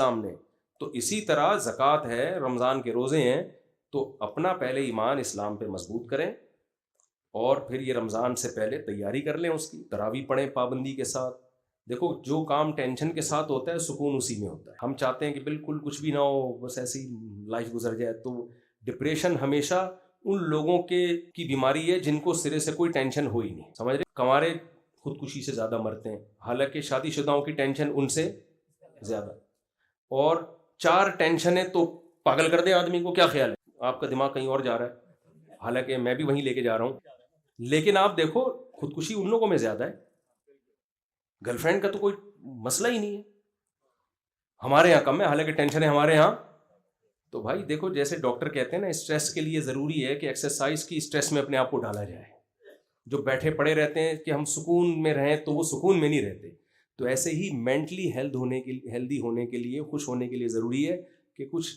سامنے. تو اسی طرح زکوٰۃ ہے، رمضان کے روزے ہیں، تو اپنا پہلے ایمان اسلام پہ مضبوط کریں، اور پھر یہ رمضان سے پہلے تیاری کر لیں، اس کی تراویح پڑھیں پابندی کے ساتھ. دیکھو جو کام ٹینشن کے ساتھ ہوتا ہے سکون اسی میں ہوتا ہے. ہم چاہتے ہیں کہ بالکل کچھ بھی نہ ہو، بس ایسی لائف گزر جائے. تو ڈپریشن ہمیشہ ان لوگوں کی بیماری ہے جن کو سرے سے کوئی ٹینشن ہو ہی نہیں. سمجھ رہے؟ کنوارے خودکشی سے زیادہ مرتے ہیں، حالانکہ شادی شدہوں کی ٹینشن ان سے زیادہ. اور 4 ٹینشنیں تو پاگل کر دیں آدمی کو. کیا خیال ہے؟ آپ کا دماغ کہیں اور جا رہا ہے، حالانکہ میں بھی وہیں لے کے جا رہا ہوں. لیکن آپ دیکھو خودکشی ان لوگوں میں زیادہ ہے. گرل فرینڈ کا تو کوئی مسئلہ ہی نہیں ہے، ہمارے یہاں کم ہے، حالانکہ ٹینشن ہے ہمارے یہاں. تو بھائی دیکھو، جیسے ڈاکٹر کہتے ہیں نا، اسٹریس کے لیے ضروری ہے کہ ایکسرسائز کی اسٹریس میں اپنے آپ کو ڈالا جائے. جو بیٹھے پڑے رہتے ہیں کہ ہم سکون میں رہیں، تو وہ سکون میں نہیں رہتے. تو ایسے ہی مینٹلی ہیلدی ہونے کے لیے، خوش ہونے کے لیے ضروری ہے کہ کچھ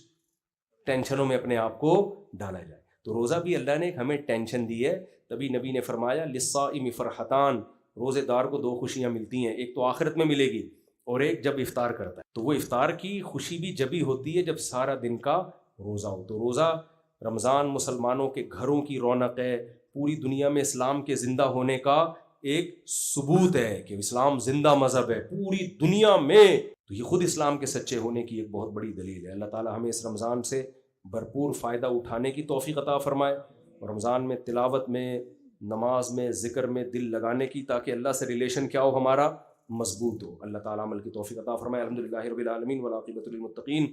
ٹینشنوں میں اپنے آپ کو ڈالا جائے. تو روزہ بھی اللہ نے ہمیں ٹینشن دی ہے، تبھی نبی نے فرمایا للصائم فرحتان، روزے دار کو 2 خوشیاں ملتی ہیں، ایک تو آخرت میں ملے گی، اور ایک جب افطار کرتا ہے. تو وہ افطار کی خوشی بھی جب ہی ہوتی ہے جب سارا دن کا روزہ ہو. تو روزہ رمضان مسلمانوں کے گھروں کی رونق ہے، پوری دنیا میں اسلام کے زندہ ہونے کا ایک ثبوت ہے کہ اسلام زندہ مذہب ہے پوری دنیا میں. تو یہ خود اسلام کے سچے ہونے کی ایک بہت بڑی دلیل ہے. اللہ تعالی ہمیں اس رمضان سے بھرپور فائدہ اٹھانے کی توفیق عطا فرمائے، اور رمضان میں تلاوت میں، نماز میں، ذکر میں دل لگانے کی، تاکہ اللہ سے ریلیشن کیا ہو، ہمارا مضبوط ہو. اللہ تعالیٰ عمل کی توفیق عطا فرمائے. الحمدللہ رب العالمین والعاقبۃ للمتقین.